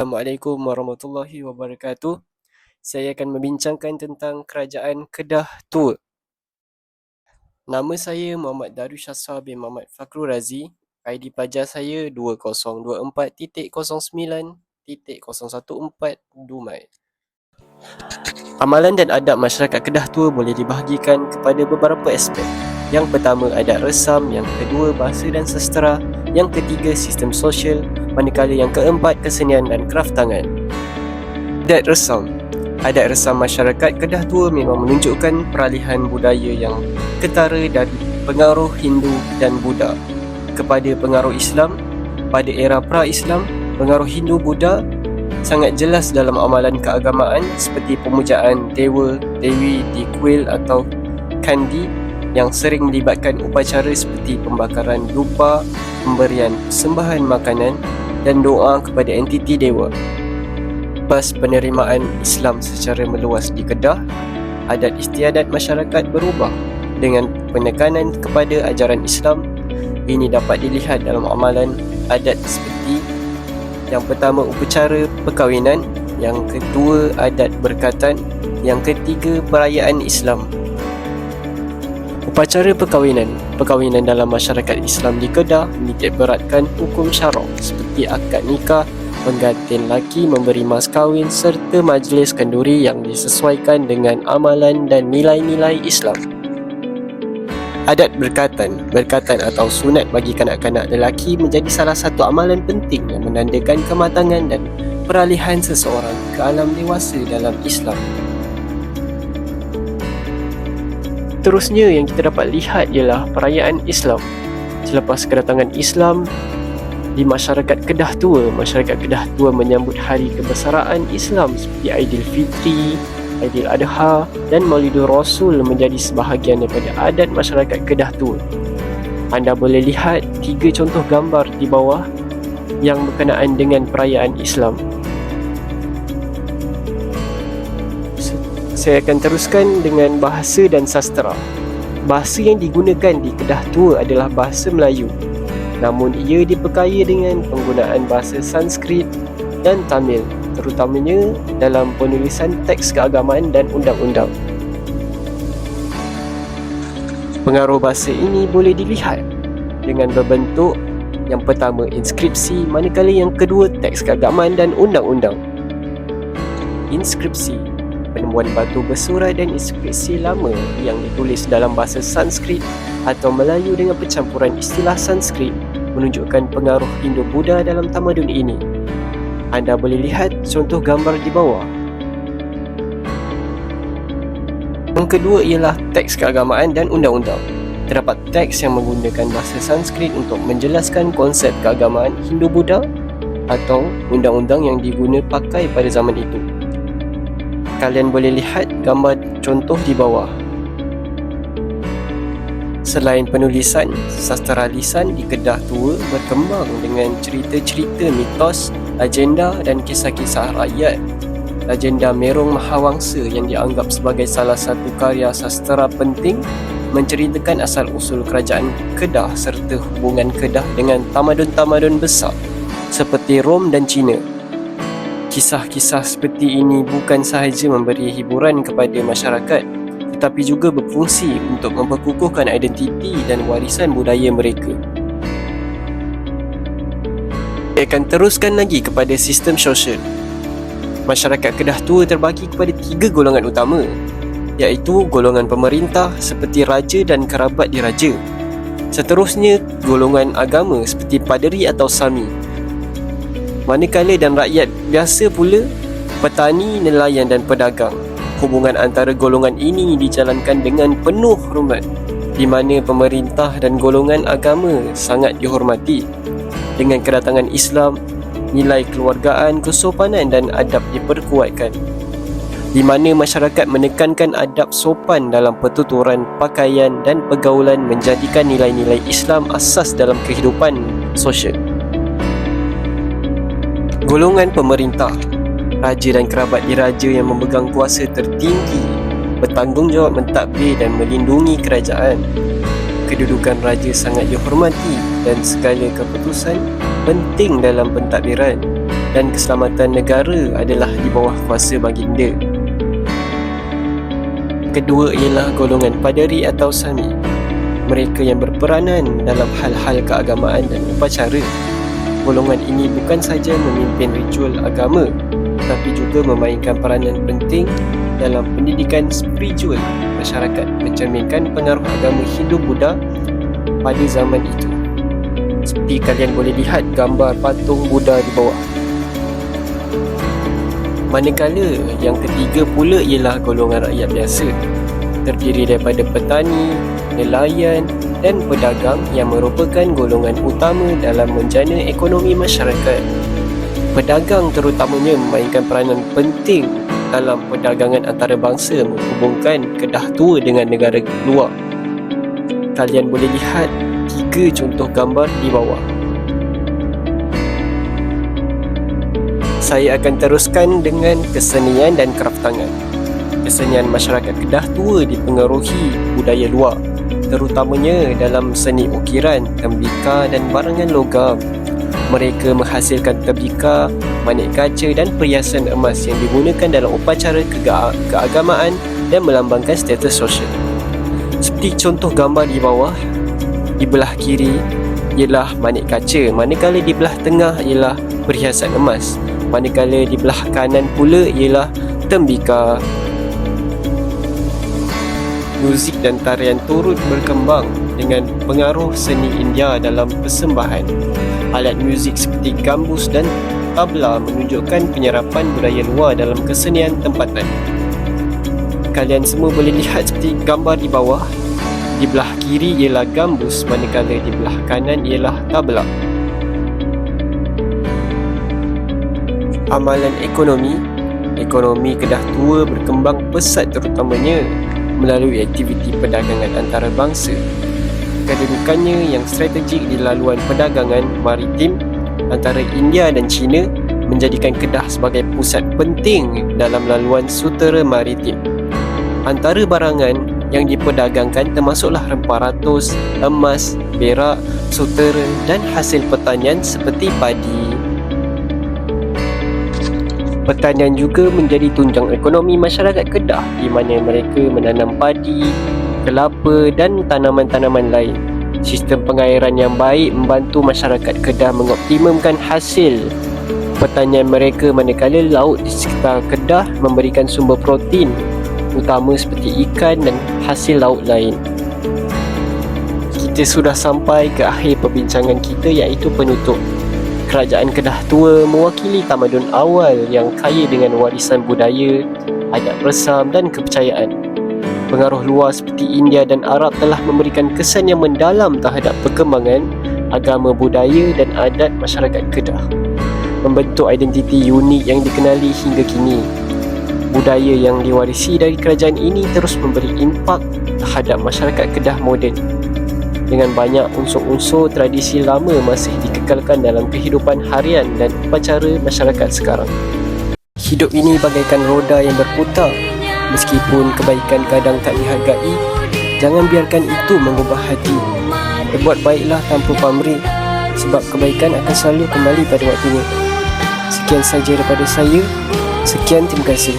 Assalamualaikum warahmatullahi wabarakatuh. Saya akan membincangkan tentang Kerajaan Kedah Tua. Nama saya Muhammad Darussyasa bin Muhammad Fakhrul Razi. ID pelajar saya 2024.09.014 Dumai. Amalan dan adab masyarakat Kedah Tua boleh dibahagikan kepada beberapa aspek. Yang pertama, adat resam. Yang kedua, bahasa dan sastera. Yang ketiga, sistem sosial. Manakala yang keempat, kesenian dan kraf tangan. Adat resam. Adat resam masyarakat Kedah Tua memang menunjukkan peralihan budaya yang ketara dari pengaruh Hindu dan Buddha kepada pengaruh Islam. Pada era pra-Islam, pengaruh Hindu-Buddha sangat jelas dalam amalan keagamaan seperti pemujaan dewa, dewi di kuil atau kandi yang sering melibatkan upacara seperti pembakaran dupa, pemberian persembahan makanan dan doa kepada entiti dewa. Lepas penerimaan Islam secara meluas di Kedah, adat istiadat masyarakat berubah dengan penekanan kepada ajaran Islam. Ini dapat dilihat dalam amalan adat seperti yang pertama, upacara perkahwinan. Yang kedua, adat berkatan. Yang ketiga, perayaan Islam. Upacara perkahwinan. Perkahwinan dalam masyarakat Islam di Kedah menitik beratkan hukum syarak seperti akad nikah, penggantian lelaki memberi mas kahwin serta majlis kenduri yang disesuaikan dengan amalan dan nilai-nilai Islam. Adat berkatan. Berkatan atau sunat bagi kanak-kanak lelaki menjadi salah satu amalan penting yang menandakan kematangan dan peralihan seseorang ke alam dewasa dalam Islam. Terusnya yang kita dapat lihat ialah perayaan Islam. Selepas kedatangan Islam di masyarakat Kedah Tua, masyarakat Kedah Tua menyambut hari kebesaran Islam seperti Aidilfitri, Aidiladha dan Maulidur Rasul menjadi sebahagian daripada adat masyarakat Kedah Tua. Anda boleh lihat 3 contoh gambar di bawah yang berkenaan dengan perayaan Islam. Saya akan teruskan dengan bahasa dan sastera. Bahasa yang digunakan di Kedah Tua adalah bahasa Melayu. Namun ia diperkaya dengan penggunaan bahasa Sanskrit dan Tamil, terutamanya dalam penulisan teks keagamaan dan undang-undang. Pengaruh bahasa ini boleh dilihat dengan berbentuk yang pertama inskripsi, manakala yang kedua teks keagamaan dan undang-undang. Inskripsi, penemuan batu bersurat dan inskripsi lama yang ditulis dalam bahasa Sanskrit atau Melayu dengan percampuran istilah Sanskrit menunjukkan pengaruh Hindu-Buddha dalam tamadun ini. Anda boleh lihat contoh gambar di bawah. Yang kedua ialah teks keagamaan dan undang-undang. Terdapat teks yang menggunakan bahasa Sanskrit untuk menjelaskan konsep keagamaan Hindu-Buddha atau undang-undang yang diguna pakai pada zaman itu. Kalian boleh lihat gambar contoh di bawah. Selain penulisan, sastera lisan di Kedah Tua berkembang dengan cerita-cerita mitos, legenda dan kisah-kisah rakyat. Legenda Merong Mahawangsa yang dianggap sebagai salah satu karya sastera penting menceritakan asal-usul kerajaan Kedah serta hubungan Kedah dengan tamadun-tamadun besar seperti Rom dan China. Kisah-kisah seperti ini bukan sahaja memberi hiburan kepada masyarakat, tetapi juga berfungsi untuk memperkukuhkan identiti dan warisan budaya mereka. Saya akan teruskan lagi kepada sistem sosial. Masyarakat Kedah Tua terbagi kepada 3 golongan utama, iaitu golongan pemerintah seperti raja dan kerabat diraja. Seterusnya, golongan agama seperti paderi atau sami. Manakala dan rakyat biasa pula, petani, nelayan dan pedagang. Hubungan antara golongan ini dijalankan dengan penuh hormat, di mana pemerintah dan golongan agama sangat dihormati. Dengan kedatangan Islam, nilai keluargaan, kesopanan dan adab diperkuatkan, di mana masyarakat menekankan adab sopan dalam pertuturan, pakaian dan pergaulan menjadikan nilai-nilai Islam asas dalam kehidupan sosial. Golongan pemerintah, raja dan kerabat diraja yang memegang kuasa tertinggi bertanggungjawab mentadbir dan melindungi kerajaan. Kedudukan raja sangat dihormati dan segala keputusan penting dalam pentadbiran dan keselamatan negara adalah di bawah kuasa baginda. Kedua ialah golongan paderi atau sami. Mereka yang berperanan dalam hal-hal keagamaan dan upacara. Golongan ini bukan saja memimpin ritual agama, tetapi juga memainkan peranan penting dalam pendidikan spiritual masyarakat, mencerminkan pengaruh agama Hindu-Buddha pada zaman itu. Seperti kalian boleh lihat gambar patung Buddha di bawah. Manakala yang ketiga pula ialah golongan rakyat biasa, terdiri daripada petani, nelayan dan pedagang yang merupakan golongan utama dalam menjana ekonomi masyarakat. Pedagang terutamanya memainkan peranan penting dalam perdagangan antarabangsa menghubungkan Kedah Tua dengan negara luar. Kalian boleh lihat 3 contoh gambar di bawah. Saya akan teruskan dengan kesenian dan kraftangan. Kesenian masyarakat Kedah Tua dipengaruhi budaya luar, terutamanya dalam seni ukiran, tembika dan barangan logam. Mereka menghasilkan tembika, manik kaca dan perhiasan emas yang digunakan dalam upacara keagamaan dan melambangkan status sosial. Seperti contoh gambar di bawah, di belah kiri ialah manik kaca, manakala di belah tengah ialah perhiasan emas, manakala di belah kanan pula ialah tembika. Muzik dan tarian turut berkembang dengan pengaruh seni India dalam persembahan. Alat muzik seperti gambus dan tabla menunjukkan penyerapan budaya luar dalam kesenian tempatan. Kalian semua boleh lihat seperti gambar di bawah. Di belah kiri ialah gambus, manakala di belah kanan ialah tabla. Amalan ekonomi Kedah Tua berkembang pesat terutamanya melalui aktiviti perdagangan antarabangsa. Kedudukannya yang strategik di laluan perdagangan maritim antara India dan China menjadikan Kedah sebagai pusat penting dalam laluan sutera maritim. Antara barangan yang diperdagangkan termasuklah rempah ratus, emas, perak, sutera dan hasil pertanian seperti padi. Pertanian juga menjadi tunjang ekonomi masyarakat Kedah, di mana mereka menanam padi, kelapa dan tanaman-tanaman lain. Sistem pengairan yang baik membantu masyarakat Kedah mengoptimumkan hasil pertanian mereka, manakala laut di sekitar Kedah memberikan sumber protein utama seperti ikan dan hasil laut lain. Kita sudah sampai ke akhir perbincangan kita, iaitu penutup. Kerajaan Kedah Tua mewakili tamadun awal yang kaya dengan warisan budaya, adat resam dan kepercayaan. Pengaruh luar seperti India dan Arab telah memberikan kesan yang mendalam terhadap perkembangan agama, budaya dan adat masyarakat Kedah, membentuk identiti unik yang dikenali hingga kini. Budaya yang diwarisi dari kerajaan ini terus memberi impak terhadap masyarakat Kedah moden, dengan banyak unsur-unsur tradisi lama masih dikekalkan dalam kehidupan harian dan upacara masyarakat sekarang. Hidup ini bagaikan roda yang berputar. Meskipun kebaikan kadang tak dihargai, jangan biarkan itu mengubah hati. Berbuat baiklah tanpa pamrih, sebab kebaikan akan selalu kembali pada waktunya. Sekian saja daripada saya. Sekian, terima kasih.